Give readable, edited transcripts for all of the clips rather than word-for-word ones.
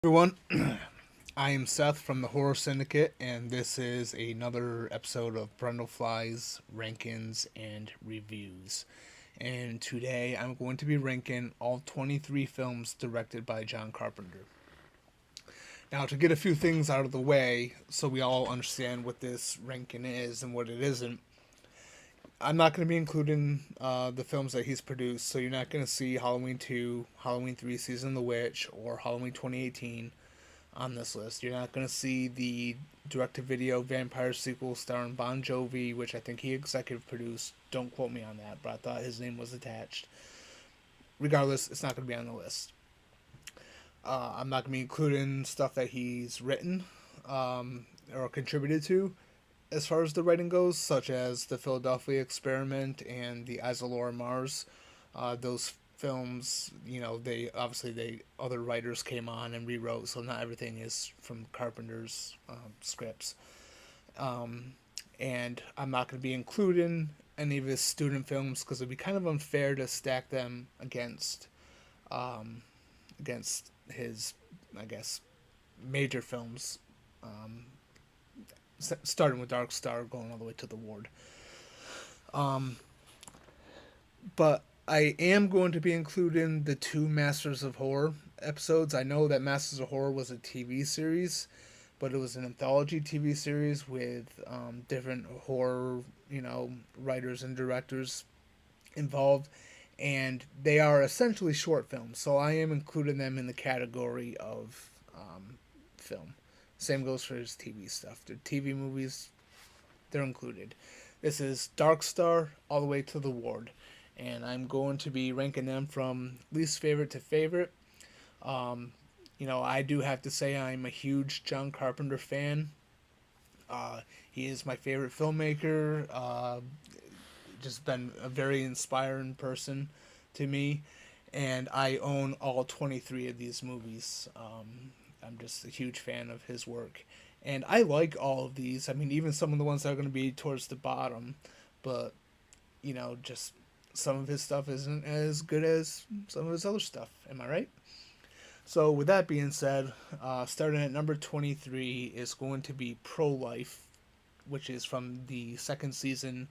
Everyone, I am Seth from the Horror Syndicate, and this is another episode of BrundleFly's Rankings and Reviews. And today I'm going to be ranking all 23 films directed by John Carpenter. Now, to get a few things out of the way so we all understand what this ranking is and what it isn't, I'm not going to be including the films that he's produced, so you're not going to see Halloween 2, Halloween 3 Season of the Witch, or Halloween 2018 on this list. You're not going to see the direct-to-video vampire sequel starring Bon Jovi, which I think he executive produced. Don't quote me on that, but I thought his name was attached. Regardless, it's not going to be on the list. I'm not going to be including stuff that he's written or contributed to as far as the writing goes, such as the Philadelphia Experiment and the Eyes of Laura Mars. Those films, they other writers came on and rewrote, so not everything is from Carpenter's scripts. And I'm not going to be including any of his student films because it'd be kind of unfair to stack them against his, I guess, major films. Starting with Dartstar, going all the way to The Ward. But I am going to be including the two Masters of Horror episodes. I know that Masters of Horror was a TV series, but it was an anthology TV series with different horror, writers and directors involved, and they are essentially short films. So I am including them in the category of film. Same goes for his TV stuff. The TV movies, they're included. This is Darkstar all the way to The Ward. And I'm going to be ranking them from least favorite to favorite. I do have to say I'm a huge John Carpenter fan. He is my favorite filmmaker. Just been a very inspiring person to me. And I own all 23 of these movies. I'm just a huge fan of his work. And I like all of these. I mean, even some of the ones that are going to be towards the bottom. But, just some of his stuff isn't as good as some of his other stuff. Am I right? So, with that being said, starting at number 23 is going to be ProLife, which is from the second season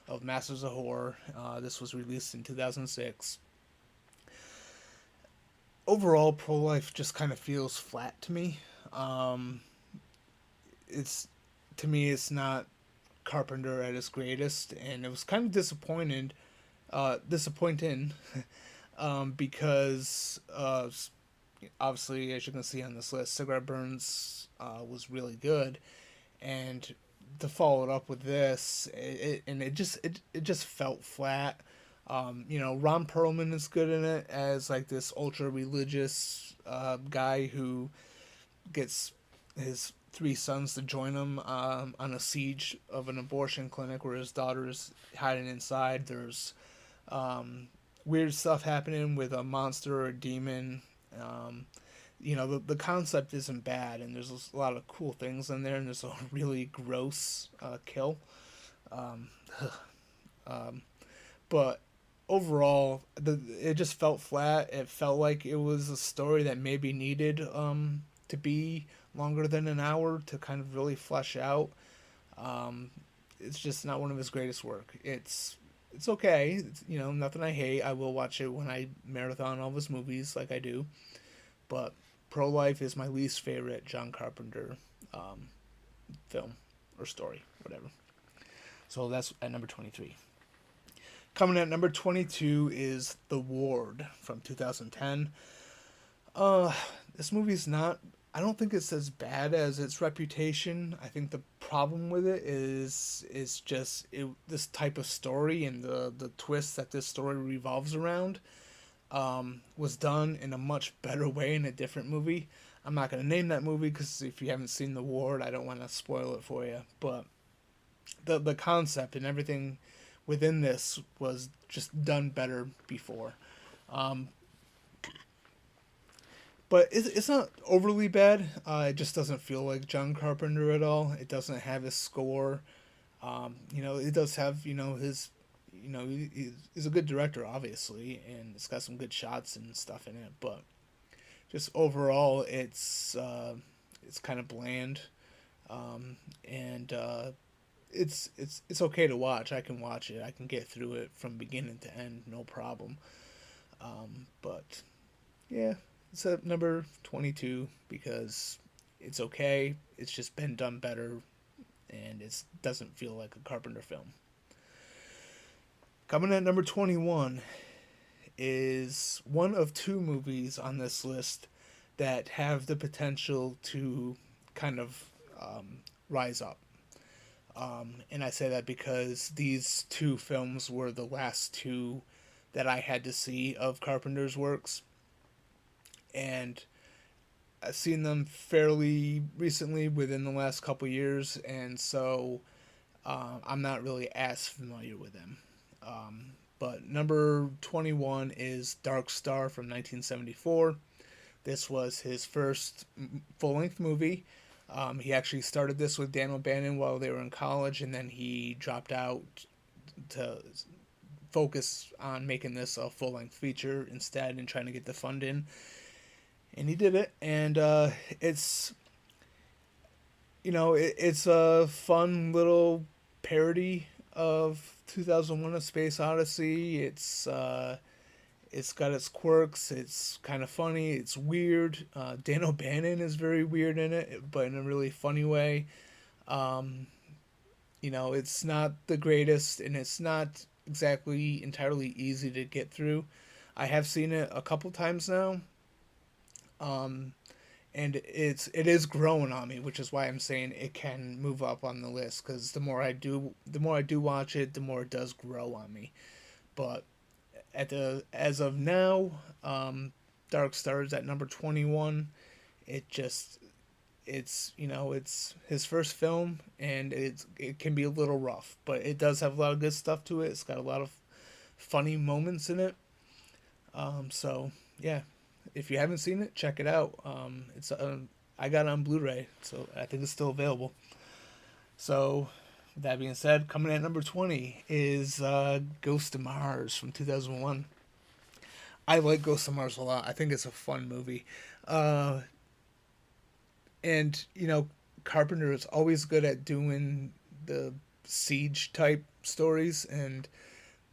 of Masters of Horror. This was released in 2006. Overall, ProLife just kind of feels flat to me. It's to me, it's not Carpenter at his greatest, and it was kind of disappointing, because obviously, as you can see on this list, Cigarette Burns was really good, and to follow it up with this, it just felt flat. Ron Perlman is good in it as like this ultra religious guy who gets his three sons to join him on a siege of an abortion clinic where his daughter's hiding inside. There's weird stuff happening with a monster or a demon. The concept isn't bad, and there's a lot of cool things in there, and there's a really gross kill. Um, but overall, it just felt flat. It felt like it was a story that maybe needed to be longer than an hour to kind of really flesh out. It's just not one of his greatest work. It's okay. It's, nothing I hate. I will watch it when I marathon all of his movies like I do. But Pro-Life is my least favorite John Carpenter film or story, whatever. So that's at number 23. Coming at number 22 is The Ward from 2010. This movie's not, I don't think it's as bad as its reputation. I think the problem with it is just this type of story and the twist that this story revolves around was done in a much better way in a different movie. I'm not going to name that movie because if you haven't seen The Ward, I don't want to spoil it for you. But the concept and everything within this was just done better before. But it's not overly bad. It just doesn't feel like John Carpenter at all. It doesn't have his score. It does have, his, he's a good director, obviously, and it's got some good shots and stuff in it. But just overall, it's kind of bland, and it's okay to watch. I can watch it. I can get through it from beginning to end, no problem. But yeah, it's at number 22 because it's okay. It's just been done better, and it doesn't feel like a Carpenter film. Coming at number 21 is one of two movies on this list that have the potential to kind of rise up. And I say that because these two films were the last two that I had to see of Carpenter's works. And I've seen them fairly recently within the last couple years, and so I'm not really as familiar with them. But number 21 is Darkstar from 1974. This was his first full length movie. He actually started this with Dan O'Bannon while they were in college, and then he dropped out to focus on making this a full length feature instead and trying to get the fund in. And he did it, and it's it's a fun little parody of 2001: A Space Odyssey. It's got its quirks. It's kind of funny. It's weird. Dan O'Bannon is very weird in it, but in a really funny way. It's not the greatest, and it's not exactly entirely easy to get through. I have seen it a couple times now, and it is growing on me, which is why I'm saying it can move up on the list. Because the more I do watch it, the more it does grow on me. But as of now, Dark Stars at number 21. It's his first film, and it can be a little rough, but it does have a lot of good stuff to it. It's got a lot of funny moments in it. So yeah, if you haven't seen it, check it out. It's I got it on Blu-ray, so I think it's still available. So with that being said, coming at number 20 is Ghost of Mars from 2001. I like Ghost of Mars a lot. I think it's a fun movie. And Carpenter is always good at doing the siege type stories, and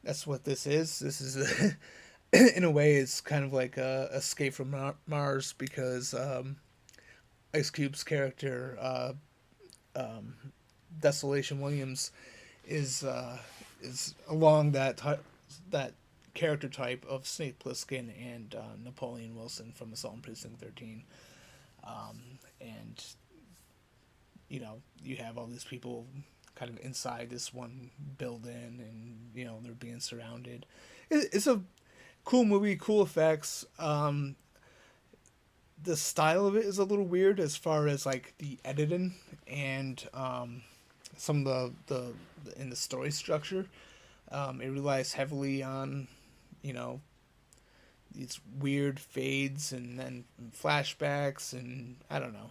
that's what this is. This is in a way, it's kind of like a Escape from Mars, because Ice Cube's character, Desolation Williams, is along that character type of Snake Plissken and Napoleon Wilson from Assault on Precinct 13. And you have all these people kind of inside this one building, and they're being surrounded. It's a cool movie, cool effects. The style of it is a little weird as far as like the editing and some of the in the story structure. It relies heavily on these weird fades and then flashbacks, and I don't know.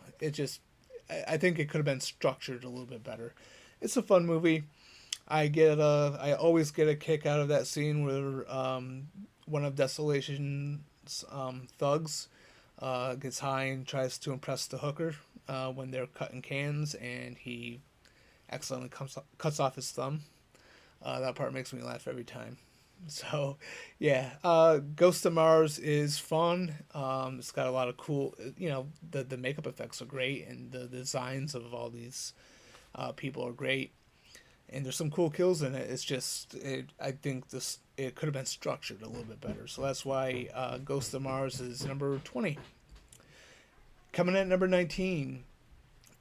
I think it could have been structured a little bit better. It's a fun movie. I always get a kick out of that scene where one of Desolation's thugs gets high and tries to impress the hooker when they're cutting cans, and he accidentally cuts off his thumb. That part makes me laugh every time. So, yeah, Ghost of Mars is fun. It's got a lot of cool, the makeup effects are great, and the designs of all these people are great, and there's some cool kills in it. It's just, I think it could have been structured a little bit better. So that's why Ghost of Mars is number 20. Coming at number 19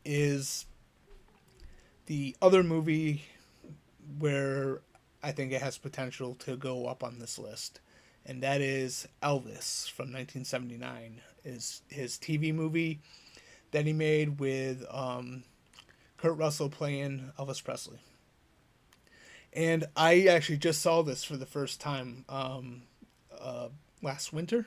is the other movie where I think it has potential to go up on this list, and that is Elvis from 1979. Is his TV movie that he made with Kurt Russell playing Elvis Presley. And I actually just saw this for the first time last winter,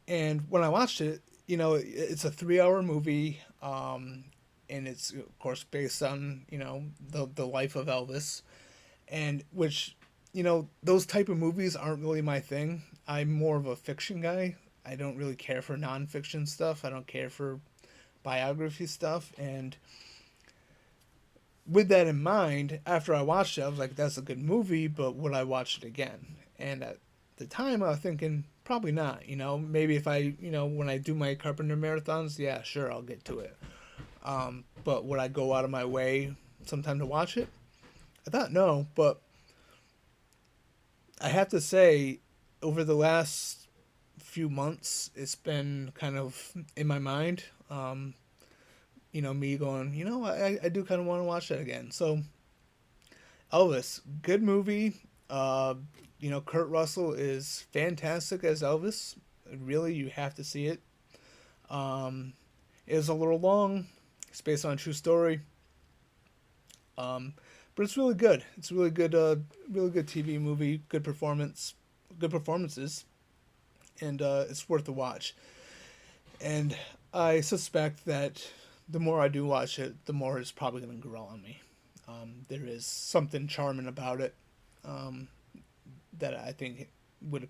and when I watched it, it's a 3-hour movie, and it's of course based on the life of Elvis. And which, those type of movies aren't really my thing. I'm more of a fiction guy. I don't really care for nonfiction stuff. I don't care for biography stuff. And with that in mind, after I watched it, I was like, that's a good movie, but would I watch it again? And at the time, I was thinking, probably not. Maybe if I, when I do my Carpenter marathons, yeah, sure, I'll get to it. But would I go out of my way sometime to watch it? I thought no, but I have to say, over the last few months, it's been kind of in my mind. Me going, I do kind of want to watch that again. So, Elvis, good movie. Kurt Russell is fantastic as Elvis. Really, you have to see it. Um, it is a little long. It's based on a true story. Um, but it's really good. It's really good. Really good TV movie. Good performance. Good performances, and it's worth the watch. And I suspect that the more I do watch it, the more it's probably going to grow on me. There is something charming about it um, that I think would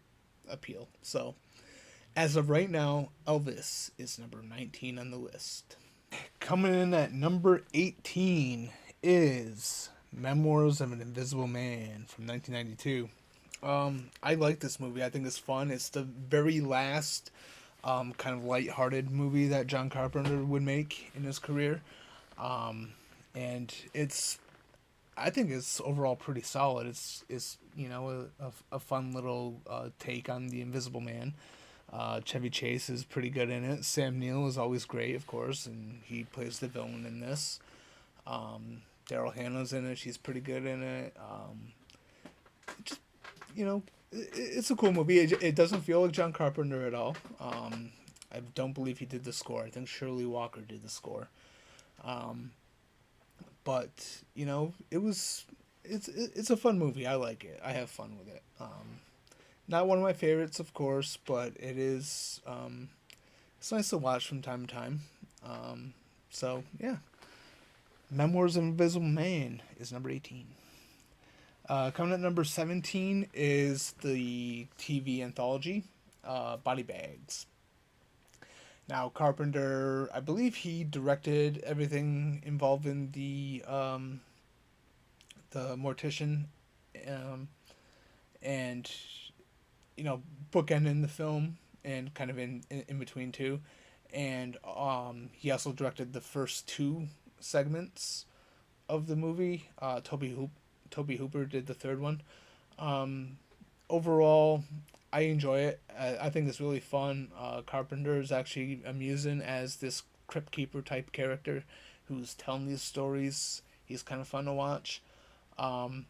appeal. So, as of right now, Elvis is number 19 on the list. Coming in at number 18 is Memoirs of an Invisible Man from 1992. I like this movie. I think it's fun. It's the very last kind of light-hearted movie that John Carpenter would make in his career. And I think it's overall pretty solid. It's a fun little take on the Invisible Man. Chevy Chase is pretty good in it. Sam Neill is always great, of course, and he plays the villain in this. Daryl Hannah's in it. She's pretty good in it. Just it's a cool movie. It doesn't feel like John Carpenter at all. I don't believe he did the score. I think Shirley Walker did the score. But it's a fun movie. I like it. I have fun with it. Not one of my favorites, of course, but it is. It's nice to watch from time to time. So yeah, Memoirs of an Invisible Man is number 18. Coming at number 17 is the TV anthology, Body Bags. Now, Carpenter, I believe he directed everything involved in the Mortician, and bookending the film and kind of in between two, and he also directed the first two segments of the movie. Toby Hooper did the third one. Overall, I enjoy it. I think it's really fun. Carpenter is actually amusing as this crypt keeper type character who's telling these stories. He's kind of fun to watch. I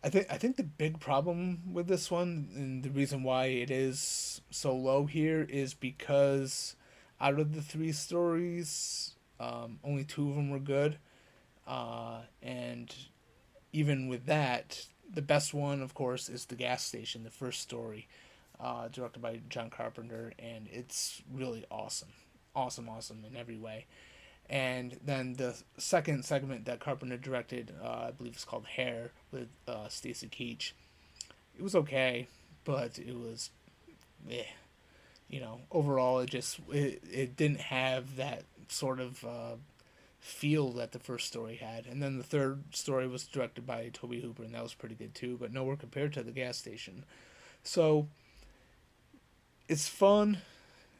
think the big problem with this one, and the reason why it is so low here, is because out of the three stories, only two of them were good, and even with that, the best one, of course, is The Gas Station, the first story, directed by John Carpenter, and it's really awesome. Awesome in every way. And then the second segment that Carpenter directed, I believe it's called Hair, with Stacy Keach. It was okay, but it was, eh. Overall, it didn't have that sort of feel that the first story had. And then the third story was directed by Toby Hooper, and that was pretty good too, but nowhere compared to The Gas Station. So it's fun.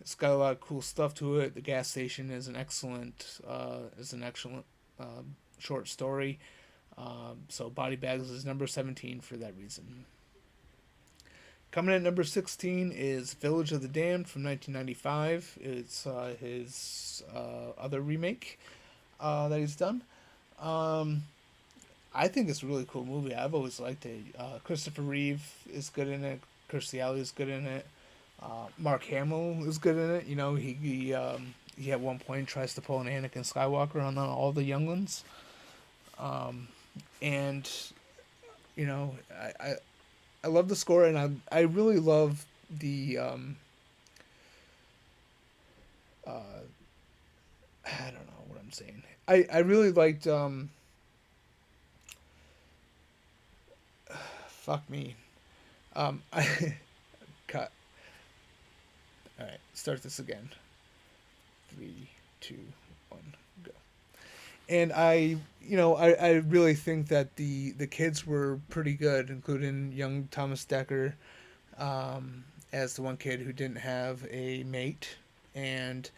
It's got a lot of cool stuff to it. The Gas Station is an excellent short story. So Body Bags is number 17 for that reason. Coming in at number 16 is Village of the Damned from 1995. It's his other remake that he's done. I think it's a really cool movie. I've always liked it. Christopher Reeve is good in it. Kirstie Alley is good in it. Mark Hamill is good in it. He at one point tries to pull an Anakin Skywalker on all the younglings. And I love the score, and I really love the I don't know what I'm saying. I really liked fuck me. I cut. All right, start this again. 3, 2, 1, go. And I really think that the kids were pretty good, including young Thomas Dekker, as the one kid who didn't have a mate, and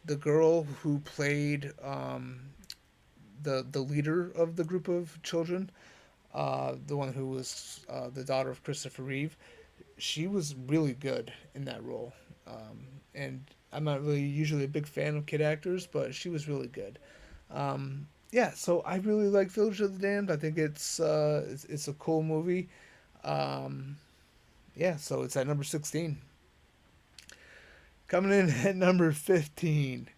the girl who played the leader of the group of children, the one who was the daughter of Christopher Reeve. She was really good in that role, and I'm not really usually a big fan of kid actors, but she was really good. Yeah, so I really like Village of the Damned. I think it's a cool movie. Um, yeah, so it's at number 16. Coming in at number 15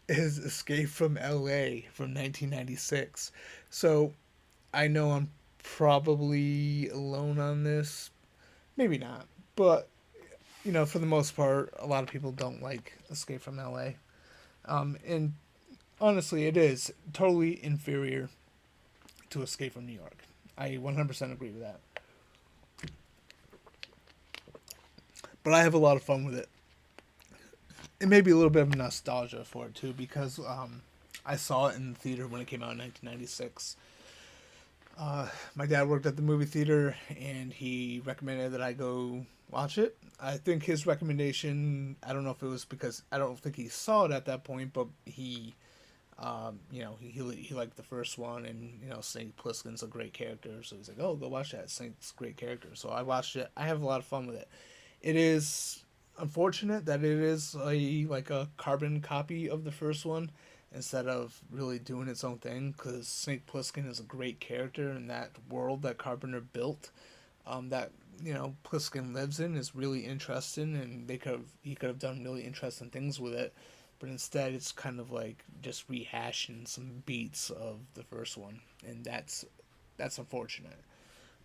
is Escape from L.A. from 1996. So I know I'm probably alone on this. Maybe not, but for the most part, a lot of people don't like Escape from L.A. And honestly, it is totally inferior to Escape from New York. I 100% agree with that. But I have a lot of fun with it. It may be a little bit of nostalgia for it too, because I saw it in the theater when it came out in 1996. My dad worked at the movie theater, and he recommended that I go watch it. I think his recommendation, I don't know if it was because I don't think he saw it at that point, but he liked the first one, and Saint Plissken's a great character, so he's like, "Oh, go watch that. Saint's a great character." So I watched it. I have a lot of fun with it. It is unfortunate that it is a carbon copy of the first one instead of really doing its own thing, because Saint Plissken is a great character, and that world that Carpenter built, that Pliskin lives in, is really interesting, and he could have done really interesting things with it, but instead it's kind of like just rehashing some beats of the first one, and that's unfortunate.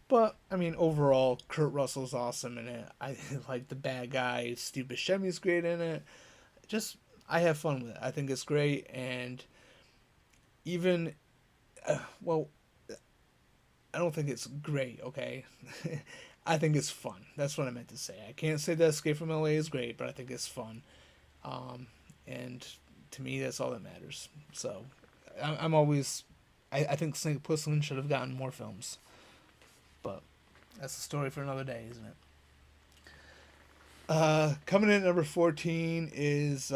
But I mean, overall, Kurt Russell's awesome in it. I like the bad guy. Steve Buscemi's great in it. Just I have fun with it. I think it's great, and even well, I don't think it's great. Okay, I think it's fun. That's what I meant to say. I can't say that Escape from LA is great, but I think it's fun. And to me, that's all that matters. So I'm always, I think St. Plissken should have gotten more films, but that's a story for another day, isn't it? Coming in at number 14 is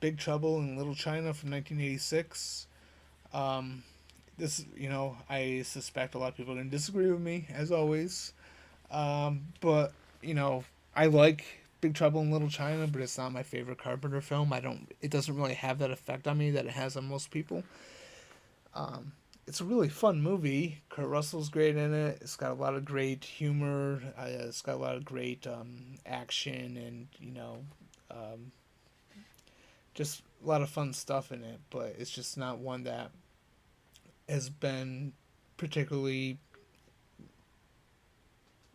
Big Trouble in Little China from 1986. Um, I suspect a lot of people are going to disagree with me, as always. But, I like Big Trouble in Little China, but it's not my favorite Carpenter film. It doesn't really have that effect on me that it has on most people. It's a really fun movie. Kurt Russell's great in it. It's got a lot of great humor. It's got a lot of great action, and um, just a lot of fun stuff in it. But it's just not one that has been particularly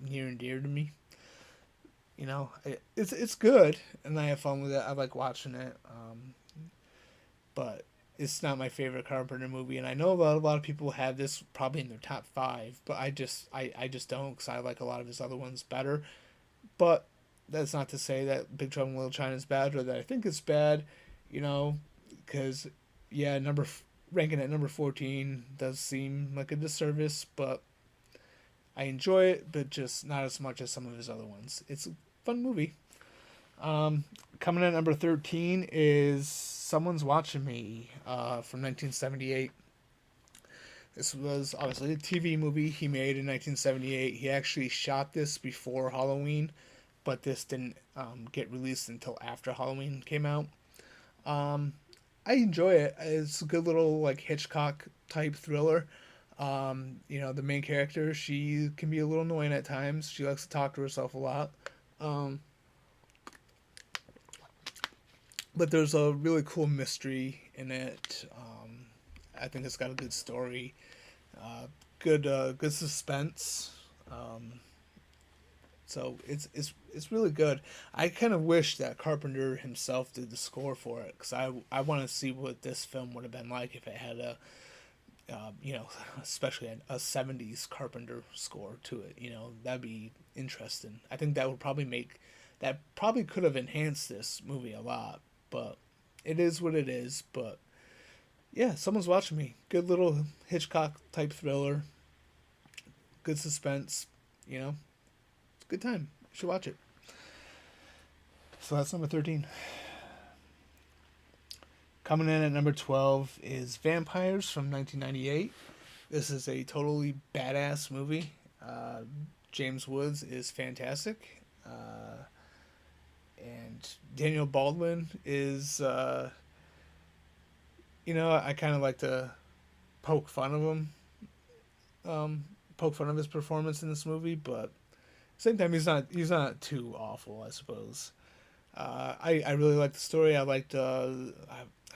near and dear to me. It's good, and I have fun with it. I like watching it, but it's not my favorite Carpenter movie. And I know a lot of people have this probably in their top five, but I just don't, because I like a lot of his other ones better. But that's not to say that Big Trouble in Little China is bad, or that I think it's bad, because yeah, ranking at number 14 does seem like a disservice, but I enjoy it, but just not as much as some of his other ones. It's a fun movie. Coming in at number 13 is Someone's Watching Me from 1978. This was obviously a TV movie he made in 1978. He actually shot this before Halloween, but this didn't get released until after Halloween came out. Um, I enjoy it. It's a good little Hitchcock type thriller. The main character, she can be a little annoying at times. She likes to talk to herself a lot. Um, but there's a really cool mystery in it. I think it's got a good story, good suspense. Um, so it's really good. I kind of wish that Carpenter himself did the score for it, because I want to see what this film would have been like if it had especially a 70s Carpenter score to it. That'd be interesting. I think that probably could have enhanced this movie a lot, but it is what it is. But yeah, Someone's Watching Me. Good little Hitchcock type thriller. Good suspense. You know, it's a good time. You should watch it. So that's number 13. Coming in at number 12 is Vampires from 1998. This is a totally badass movie. James Woods is fantastic. And Daniel Baldwin is, I kind of like to poke fun of him, poke fun of his performance in this movie, but at the same time, he's not too awful, I suppose. I really liked the story. I liked, I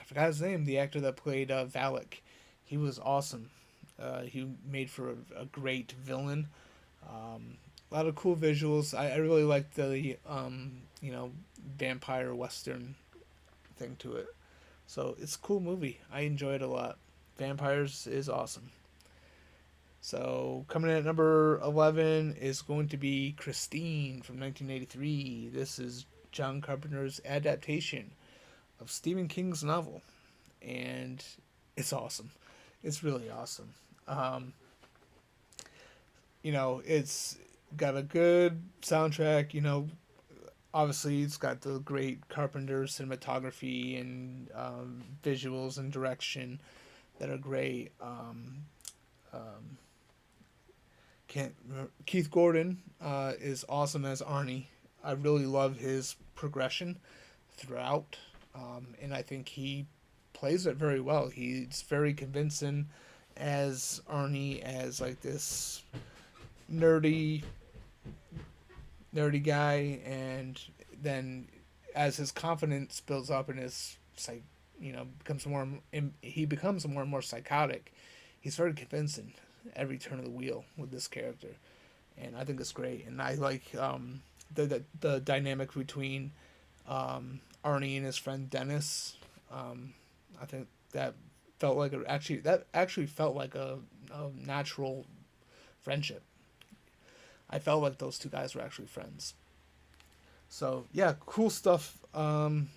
forgot his name, the actor that played Valak. He was awesome. He made for a great villain. A lot of cool visuals. I really liked the vampire western thing to it. So it's a cool movie. I enjoy it a lot. Vampires is awesome. So coming in at number 11 is going to be Christine from 1983. This is John Carpenter's adaptation of Stephen King's novel, and it's awesome. It's really awesome. It's got a good soundtrack. Obviously it's got the great Carpenter cinematography and visuals and direction that are great. Keith Gordon is awesome as Arnie. I really love his progression throughout, and I think he plays it very well. He's very convincing as Arnie, as like this nerdy guy, and then as his confidence builds up and his he becomes more and more psychotic. He's very convincing every turn of the wheel with this character, and I think it's great. And I like the dynamic between Arnie and his friend Dennis. I think that actually felt like a natural friendship. I felt like those two guys were actually friends. So yeah, cool stuff. When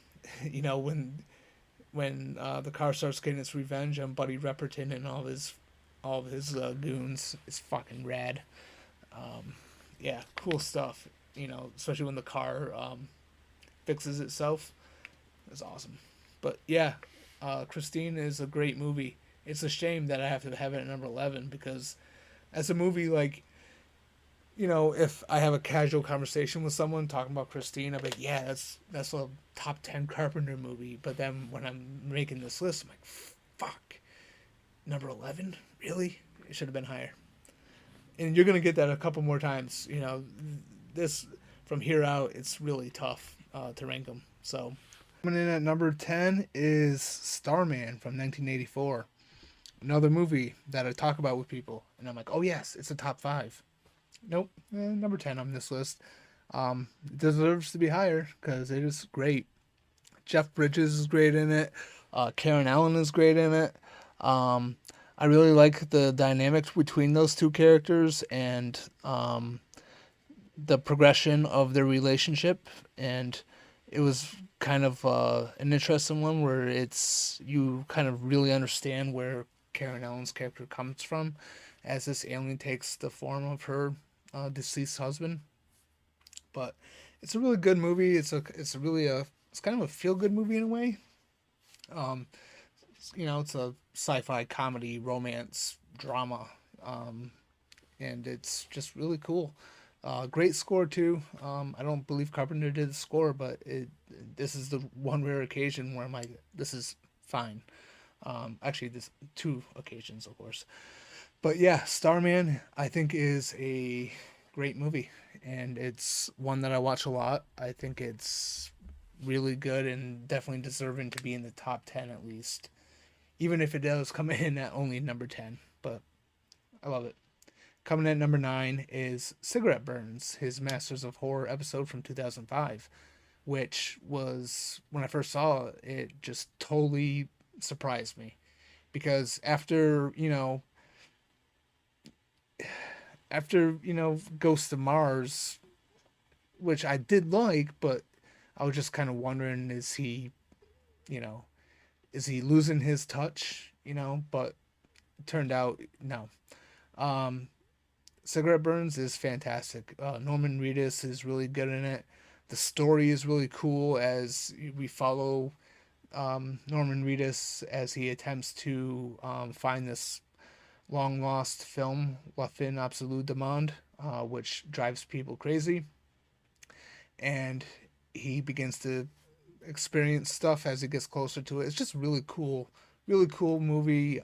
the car starts getting its revenge on Buddy Repperton and all of his goons, it's fucking rad. Yeah, cool stuff. Especially when the car fixes itself. It's awesome. But yeah, Christine is a great movie. It's a shame that I have to have it at number 11 because as a movie, like, if I have a casual conversation with someone talking about Christine, I'm like, yeah, that's a top 10 Carpenter movie. But then when I'm making this list, I'm like, fuck, number 11? Really? It should have been higher. And you're going to get that a couple more times. This, from here out, it's really tough to rank them. So, coming in at number 10 is Starman from 1984. Another movie that I talk about with people. And I'm like, oh yes, it's a top 5. Nope, number 10 on this list. It deserves to be higher because it is great. Jeff Bridges is great in it. Karen Allen is great in it. I really like the dynamics between those two characters and the progression of their relationship. And it was kind of an interesting one where you kind of really understand where Karen Allen's character comes from as this alien takes the form of her deceased husband. But it's a really good movie. It's kind of a feel good movie in a way. It's a sci-fi comedy romance drama, and it's just really cool. Great score too. I don't believe Carpenter did the score, but this is the one rare occasion where I'm like, this is fine. Actually, this 2 occasions, of course. But yeah, Starman, I think, is a great movie, and it's one that I watch a lot. I think it's really good and definitely deserving to be in the top 10 at least, even if it does come in at only number 10. But I love it. Coming in at number 9 is Cigarette Burns, his Masters of Horror episode from 2005, which was, when I first saw it, it just totally surprised me. Because after Ghost of Mars which I did like, but I was just kind of wondering, is he, you know, is he losing his touch, but it turned out no. Um, Cigarette Burns is fantastic. Norman Reedus is really good in it. The story is really cool as we follow Norman Reedus as he attempts to find this long lost film, La Fin Absolue Demande, which drives people crazy. And he begins to experience stuff as he gets closer to it. It's just really cool movie.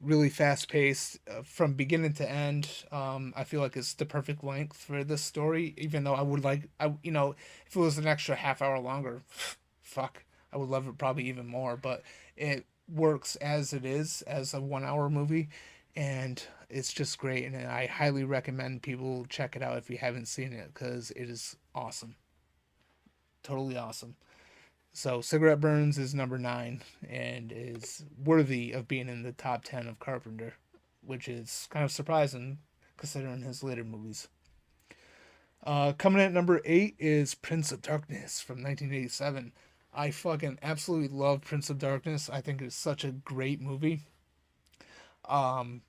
Really fast paced from beginning to end. I feel like it's the perfect length for this story. Even though I would like, if it was an extra half hour longer, fuck, I would love it probably even more. But it works as it is as a 1 hour movie, and it's just great. And I highly recommend people check it out if you haven't seen it because it is awesome, totally awesome. So Cigarette Burns is number 9 and is worthy of being in the top 10 of Carpenter, which is kind of surprising considering his later movies. Coming at number 8 is Prince of Darkness from 1987. I fucking absolutely love Prince of Darkness. I think it's such a great movie. Um,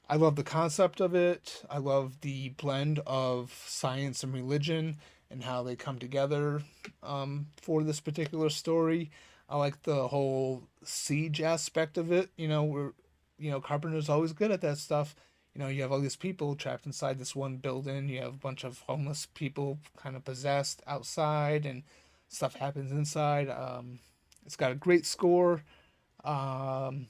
I love the concept of it. I love the blend of science and religion and how they come together for this particular story. I like the whole siege aspect of it. Where Carpenter's always good at that stuff. You have all these people trapped inside this one building. You have a bunch of homeless people kind of possessed outside, and stuff happens inside. It's got a great score. Um,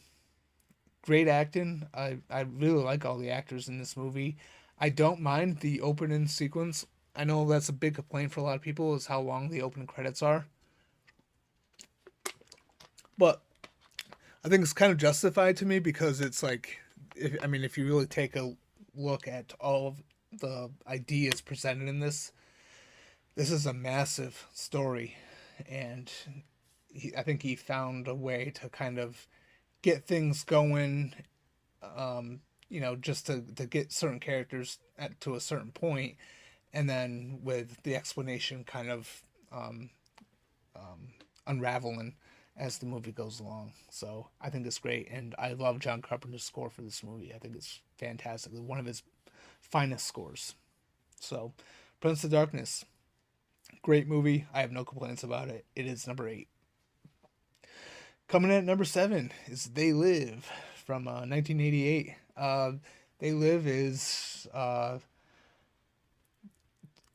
Great acting. I really like all the actors in this movie. I don't mind the opening sequence. I know that's a big complaint for a lot of people is how long the opening credits are. But I think it's kind of justified to me because it's like, if you really take a look at all of the ideas presented in this is a massive story, and I think he found a way to kind of get things going, just to get certain characters to a certain point, and then with the explanation kind of unraveling as the movie goes along. So I think it's great, and I love John Carpenter's score for this movie. I think it's fantastic. One of his finest scores. So, Prince of Darkness, great movie. I have no complaints about it. It is number 8. Coming in at number 7 is They Live from 1988. They Live is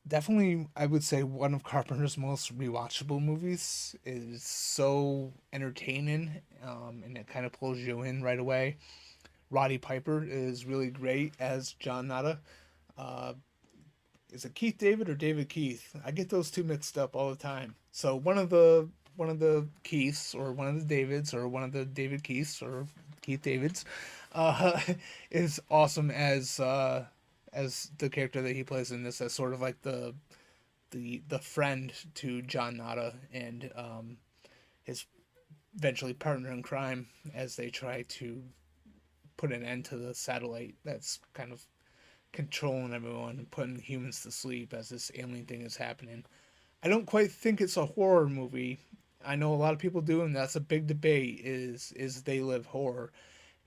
definitely, I would say, one of Carpenter's most rewatchable movies. It is so entertaining, and it kind of pulls you in right away. Roddy Piper is really great as John Nada. Uh, is it Keith David or David Keith? I get those two mixed up all the time. So one of the Keiths or one of the Davids or one of the David Keiths or Keith Davids uh, is awesome as the character that he plays in this as sort of like the friend to John Nada and his eventually partner in crime as they try to put an end to the satellite that's kind of controlling everyone and putting humans to sleep as this alien thing is happening. I don't quite think it's a horror movie. I know a lot of people do, and that's a big debate. Is They Live horror?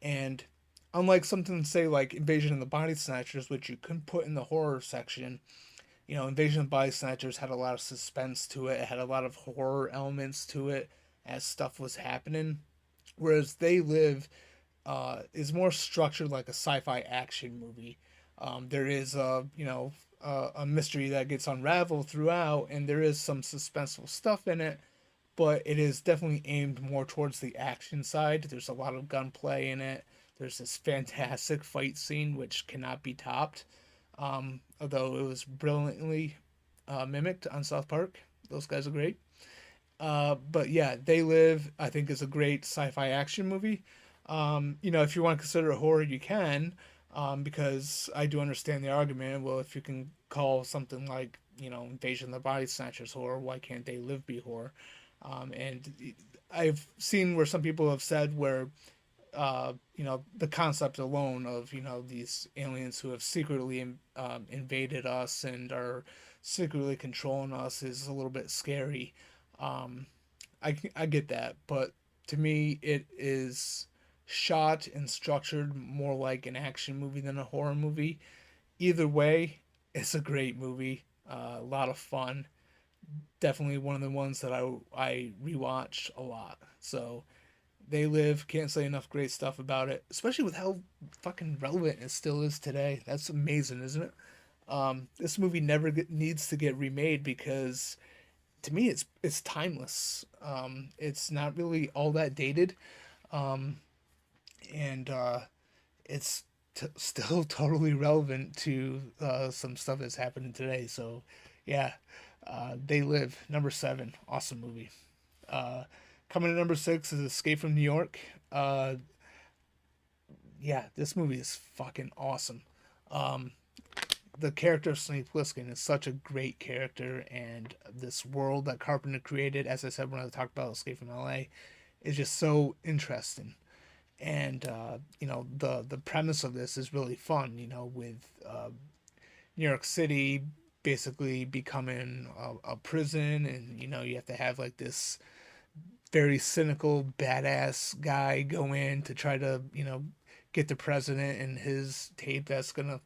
And unlike something say like Invasion of the Body Snatchers, which you couldn't put in the horror section, Invasion of the Body Snatchers had a lot of suspense to it. It had a lot of horror elements to it as stuff was happening. Whereas They Live is more structured like a sci-fi action movie. There is a mystery that gets unraveled throughout, and there is some suspenseful stuff in it, but it is definitely aimed more towards the action side. There's a lot of gunplay in it. There's this fantastic fight scene which cannot be topped, although it was brilliantly mimicked on South Park. Those guys are great. But yeah, They Live, I think, is a great sci-fi action movie. If you want to consider it horror, you can, because I do understand the argument. Well, if you can call something like, Invasion of the Body Snatchers horror, why can't They Live be horror? And I've seen where some people have said where, the concept alone of, these aliens who have secretly invaded us and are secretly controlling us is a little bit scary. Um, I get that, but to me, it is shot and structured more like an action movie than a horror movie. Either way, it's a great movie. A lot of fun. Definitely one of the ones that I rewatch a lot. So They Live, can't say enough great stuff about it, especially with how fucking relevant it still is today. That's amazing, isn't it? This movie never needs to get remade because to me it's timeless. It's not really all that dated, um, and it's still totally relevant to some stuff that's happening today. So, yeah, They Live, number 7, awesome movie. Uh, Coming in number 6 is Escape from New York. Uh, yeah, this movie is fucking awesome. Um, the character of Snake Plissken is such a great character, and this world that Carpenter created, as I said when I talked about Escape from LA, is just so interesting. And the premise of this is really fun. With New York City basically becoming a prison, and you have to have like this very cynical badass guy go in to try to get the president and his tape that's gonna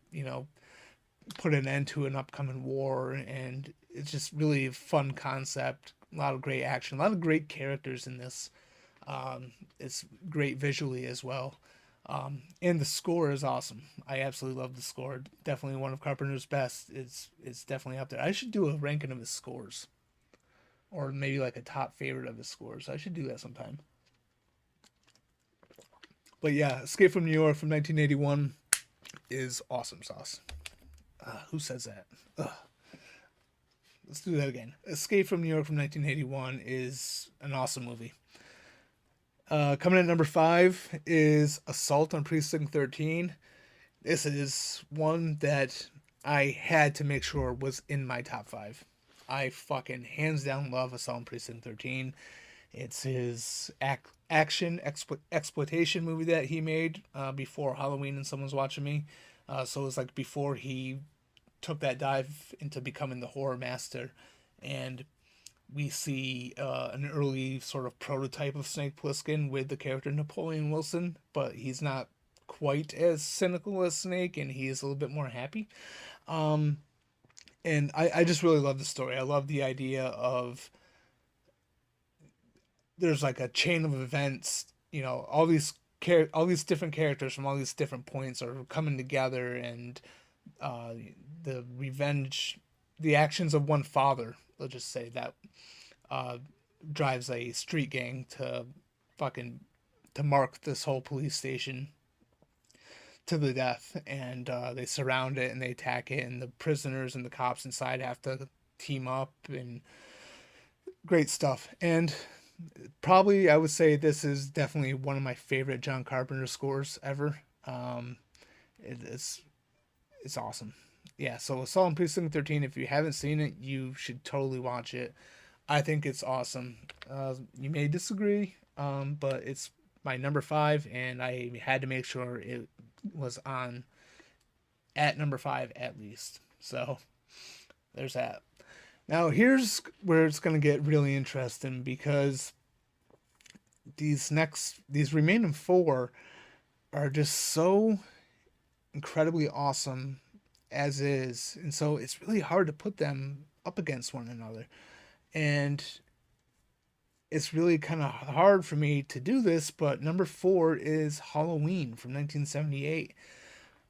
put an end to an upcoming war. And it's just really a fun concept, a lot of great action, a lot of great characters in this. It's great visually as well. And the score is awesome. I absolutely love the score. Definitely one of Carpenter's best. It's definitely up there. I should do a ranking of his scores, or maybe like a top favorite of his scores. I should do that sometime. But yeah, Escape from New York from 1981 is awesome sauce. Who says that? Ugh. Let's do that again. Escape from New York from 1981 is an awesome movie. Coming in at number 5 is Assault on Precinct 13. This is one that I had to make sure was in my top 5. I fucking hands down love Assault on Precinct 13. It's his action exploitation movie that he made before Halloween and Someone's Watching Me. So it was like before he took that dive into becoming the horror master. And we see an early sort of prototype of Snake Plissken with the character Napoleon Wilson, but he's not quite as cynical as Snake, and he is a little bit more happy. Um, and I just really love the story. I love the idea of there's like a chain of events. All these different characters from all these different points are coming together, and uh, the revenge, the actions of one father. Let's just say that uh, drives a street gang fucking to mark this whole police station to the death, and they surround it and they attack it, and the prisoners and the cops inside have to team up, and great stuff. And probably I would say this is definitely one of my favorite John Carpenter scores ever. It's awesome. Yeah, so Assault on Precinct 13, if you haven't seen it, you should totally watch it. I think it's awesome. You may disagree, but it's my number 5, and I had to make sure it was on at number 5 at least. So there's that. Now here's where it's gonna get really interesting, because these remaining 4 are just so incredibly awesome as is, and so it's really hard to put them up against one another. And it's really kind of hard for me to do this, but number 4 is Halloween from 1978.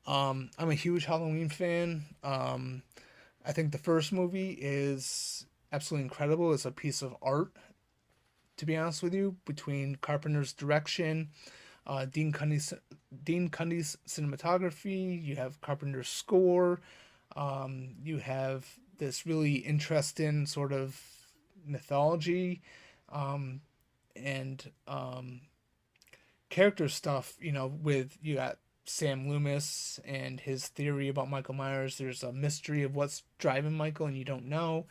I'm a huge Halloween fan. I think the first movie is absolutely incredible. It's a piece of art, to be honest with you, between Carpenter's direction, Dean Cundy's cinematography. You have Carpenter's score. You have this really interesting sort of mythology, um, and character stuff. With you got Sam Loomis and his theory about Michael Myers. There's a mystery of what's driving Michael, and you don't know.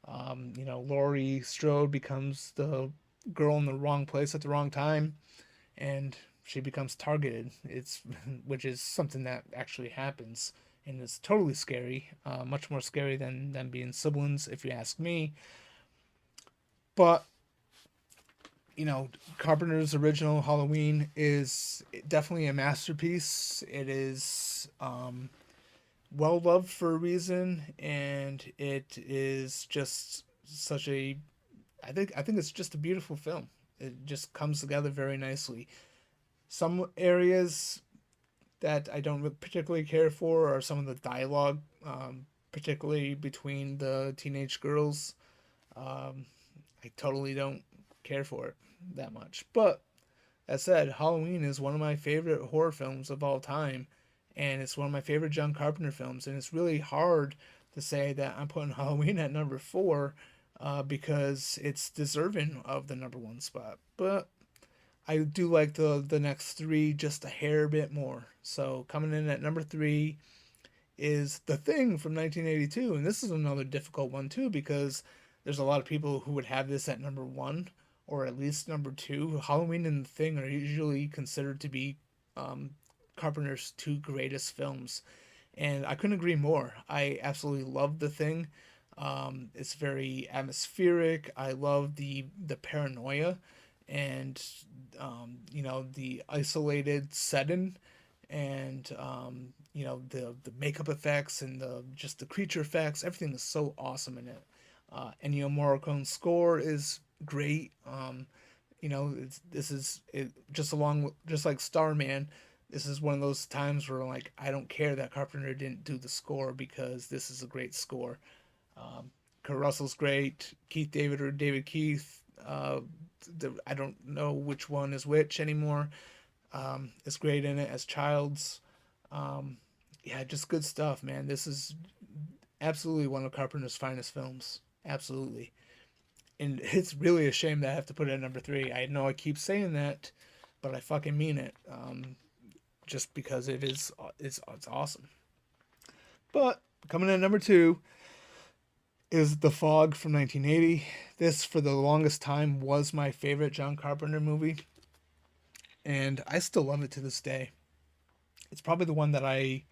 Laurie Strode becomes the girl in the wrong place at the wrong time, and she becomes targeted. It's which is something that actually happens, and it's totally scary, much more scary than them being siblings, if you ask me. But Carpenter's original Halloween is definitely a masterpiece. It is well loved for a reason, and it is just such a. I think it's just a beautiful film. It just comes together very nicely. Some areas that I don't particularly care for are some of the dialogue, particularly between the teenage girls. Um, I totally don't care for it that much. But that said, Halloween is one of my favorite horror films of all time, and it's one of my favorite John Carpenter films. And it's really hard to say that I'm putting Halloween at number four because it's deserving of the number one spot. But I do like the next three just a hair bit more. So coming in at number three is The Thing from 1982, and this is another difficult one too because there's a lot of people who would have this at number one or at least number two. Halloween and The Thing are usually considered to be um, Carpenter's two greatest films, and I couldn't agree more. I absolutely love The Thing. It's very atmospheric. I love the paranoia and the isolated setting and the makeup effects and the just the creature effects. Everything is so awesome in it. Ennio Morricone's score is great. This is it, just like Starman. This is one of those times where like I don't care that Carpenter didn't do the score because this is a great score. Kurt Russell's great. Keith David or David Keith. I don't know which one is which anymore. Is great in it as Childs. Um, yeah, just good stuff, man. This is absolutely one of Carpenter's finest films. Absolutely. And it's really a shame that I have to put it at number three. I know I keep saying that, but I fucking mean it. Just because it's awesome. But coming in at number two is The Fog from 1980. This, for the longest time, was my favorite John Carpenter movie, and I still love it to this day. It's probably the one that I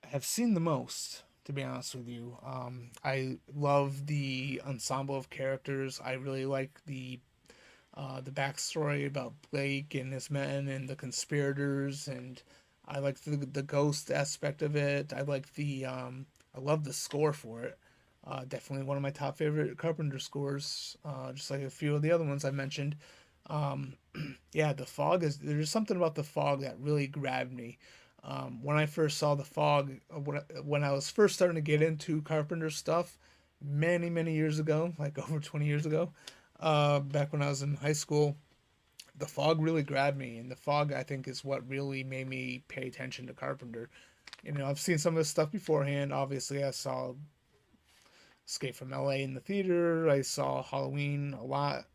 have seen the most, to be honest with you. I love the ensemble of characters. I really like the backstory about Blake and his men and the conspirators, and I like the ghost aspect of it. I love the score for it. Definitely one of my top favorite Carpenter scores, just like a few of the other ones I mentioned. Um, yeah, the fog is there's something about the fog that really grabbed me. When I first saw the fog, when I was first starting to get into Carpenter stuff, many years ago, like over 20 years ago, back when I was in high school, the fog really grabbed me, and the fog I think is what really made me pay attention to Carpenter. I've seen some of his stuff beforehand. Obviously, I saw Escape from LA in the theater. I saw Halloween a lot,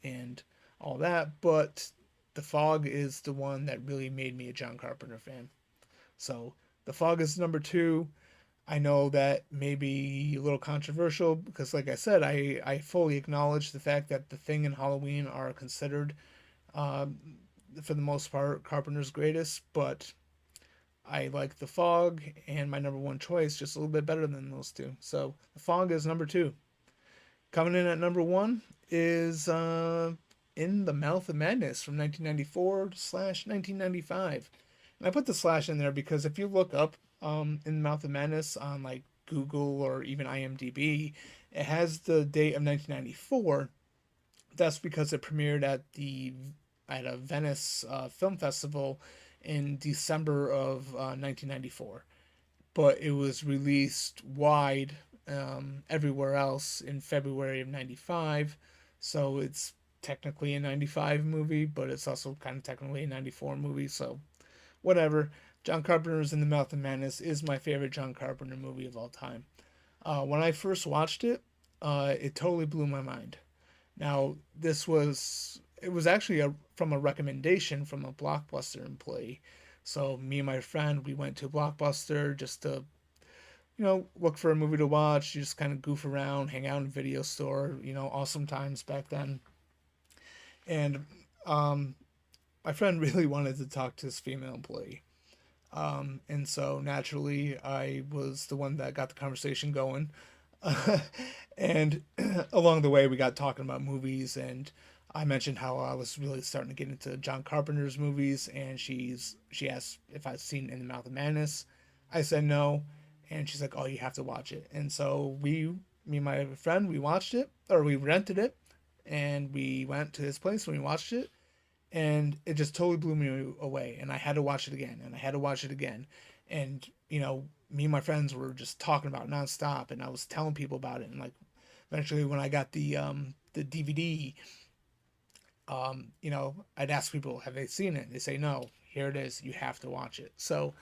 and all that. But The Fog is the one that really made me a John Carpenter fan. So The Fog is number two. I know that may be a little controversial because, like I said, I fully acknowledge the fact that The Thing and Halloween are considered, um, for the most part, Carpenter's greatest. But I like The Fog, and my number one choice just a little bit better than those two. So The Fog is number two. Coming in at number one is In the Mouth of Madness from 1994 slash 1995. And I put the slash in there because if you look up In the Mouth of Madness on like Google or even IMDb, it has the date of 1994. That's because it premiered at a Venice Film Festival in December of 1994, but it was released wide everywhere else in February of 95. So it's technically a 95 movie, but it's also kind of technically a 94 movie. So whatever. John Carpenter's In the Mouth of Madness is my favorite John Carpenter movie of all time. When I first watched it, it totally blew my mind. Now, it was actually from a recommendation from a Blockbuster employee. So me and my friend, we went to Blockbuster just to, look for a movie to watch, just kind of goof around, hang out in a video store, awesome times back then. And my friend really wanted to talk to this female employee. And so naturally, I was the one that got the conversation going. And along the way, we got talking about movies, and I mentioned how I was really starting to get into John Carpenter's movies, and she asked if I'd seen In the Mouth of Madness. I said no, and she's like, "Oh, you have to watch it." And so me and my friend, we watched it, or we rented it, and we went to his place and we watched it, and it just totally blew me away. And I had to watch it again, and I had to watch it again, and me and my friends were just talking about it nonstop, and I was telling people about it, and like eventually when I got the DVD, I'd ask people, have they seen it? They say no. Here it is. You have to watch it. So,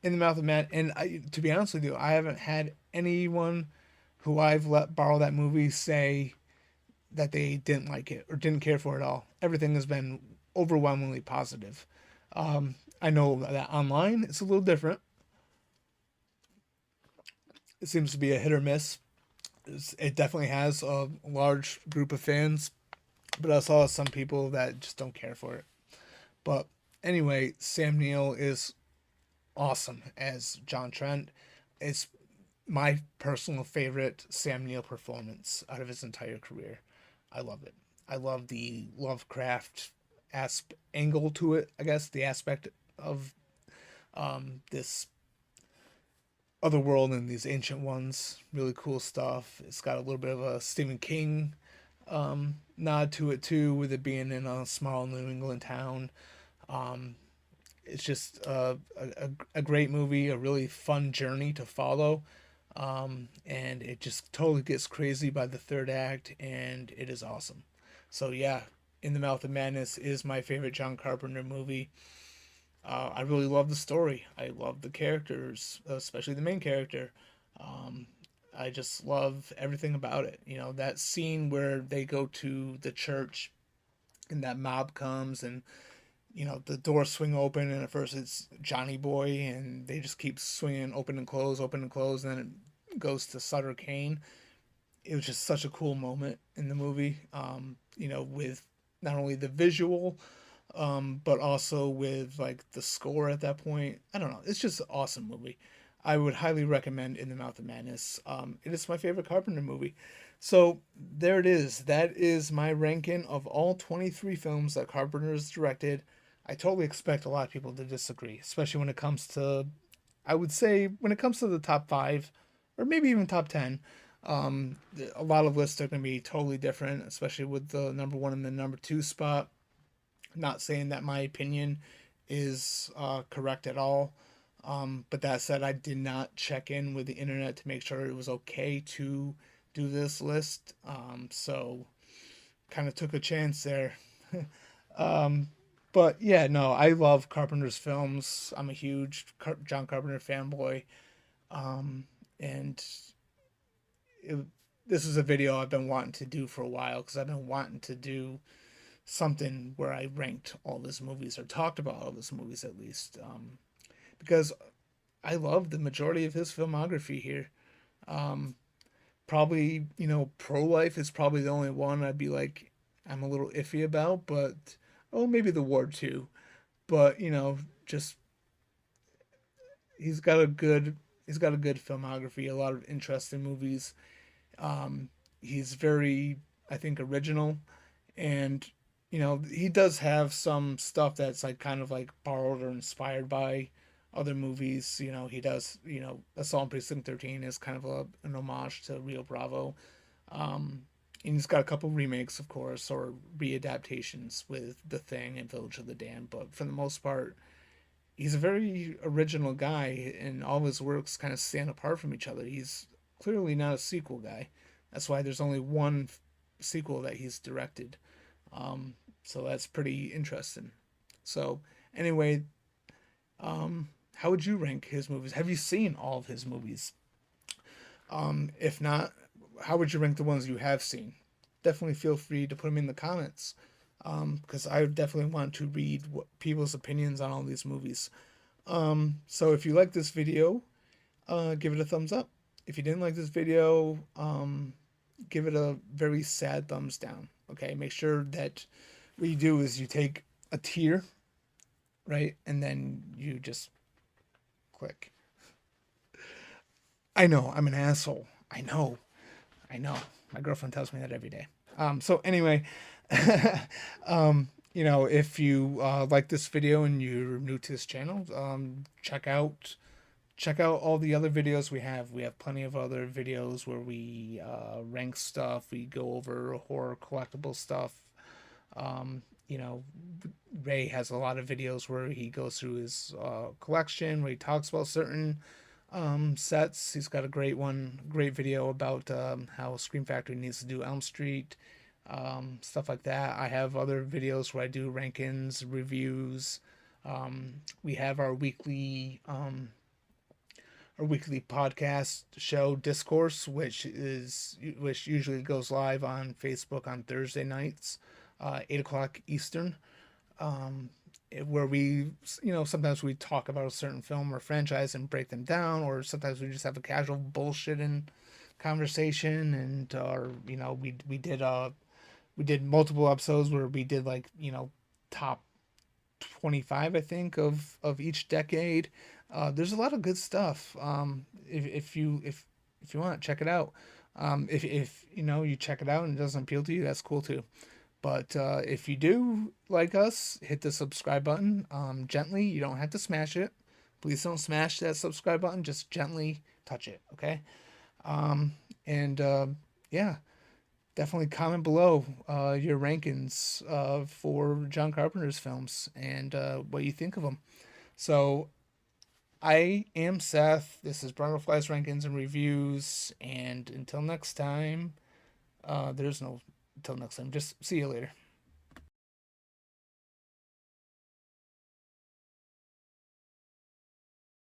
In the Mouth of Man, and to be honest with you, I haven't had anyone who I've let borrow that movie say that they didn't like it or didn't care for it at all. Everything has been overwhelmingly positive. I know that online it's a little different. It seems to be a hit or miss. It definitely has a large group of fans, but I saw some people that just don't care for it. But anyway, Sam Neill is awesome as John Trent. It's my personal favorite Sam Neill performance out of his entire career. I love it. I love the Lovecraft angle to it. I guess the aspect of this other world and these ancient ones. Really cool stuff. It's got a little bit of a Stephen King nod to it too, with it being in a small New England town. Um, it's just a great movie, a really fun journey to follow. And it just totally gets crazy by the third act, and it is awesome. So yeah, In the Mouth of Madness is my favorite John Carpenter movie. I really love the story. I love the characters, especially the main character. Um, I just love everything about it. That scene where they go to the church and that mob comes, and the doors swing open, and at first it's Johnny Boy, and they just keep swinging open and close, and then it goes to Sutter Kane. It was just such a cool moment in the movie. With not only the visual, but also with like the score at that point. I don't know. It's just an awesome movie. I would highly recommend In the Mouth of Madness. It is my favorite Carpenter movie. So there it is. That is my ranking of all 23 films that Carpenter has directed. I totally expect a lot of people to disagree, especially when it comes to, I would say, when it comes to the top five, or maybe even top 10. A lot of lists are going to be totally different, especially with the number one and the number two spot. Not saying that my opinion is correct at all. But that said, I did not check in with the internet to make sure it was okay to do this list. So kind of took a chance there. um, but yeah, no, I love Carpenter's films. I'm a huge John Carpenter fanboy. Um, and it, this is a video I've been wanting to do for a while, because I've been wanting to do something where I ranked all his movies, or talked about all his movies at least, because I love the majority of his filmography here. Um, Probably, ProLife is probably the only one I'd be like, I'm a little iffy about, but oh, maybe The Ward too. But just he's got a good he's got a good filmography, a lot of interesting movies. Um, he's very, I think, original, and he does have some stuff that's like kind of like borrowed or inspired by other movies. He does. Assault on Precinct 13 is kind of an homage to Rio Bravo. Um, and he's got a couple remakes, of course, or readaptations with The Thing and Village of the Damned. But for the most part, he's a very original guy, and all of his works kind of stand apart from each other. He's clearly not a sequel guy. That's why there's only one sequel that he's directed. So that's pretty interesting. So anyway, how would you rank his movies? Have you seen all of his movies? If not, how would you rank the ones you have seen? Definitely feel free to put them in the comments, because I definitely want to read people's opinions on all these movies. So if you like this video, give it a thumbs up. If you didn't like this video, give it a very sad thumbs down. Okay, make sure that what you do is you take a tear, right, and then you just Click. I know, I'm an asshole. I know. I know. My girlfriend tells me that every day. So anyway, if you like this video and you're new to this channel, check out all the other videos we have. We have plenty of other videos where we rank stuff. We go over horror collectible stuff. Um, you know, Ray has a lot of videos where he goes through his collection, where he talks about certain sets. He's got a great video about how Scream Factory needs to do Elm Street, stuff like that. I have other videos where I do rankings, reviews. We have our weekly podcast show Discourse, which usually goes live on Facebook on Thursday nights, 8 o'clock Eastern, where we, sometimes we talk about a certain film or franchise and break them down, or sometimes we just have a casual bullshitting conversation, and or we did multiple episodes where we did like top 25, I think, of each decade. There's a lot of good stuff. If you want, check it out. If you check it out and it doesn't appeal to you, that's cool too. But if you do like us, hit the subscribe button gently. You don't have to smash it. Please don't smash that subscribe button. Just gently touch it, okay? And yeah, definitely comment below your rankings for John Carpenter's films and what you think of them. So I am Seth. This is BrundleFly's Rankings and Reviews. And until next time, there's no until next time. Just see you later.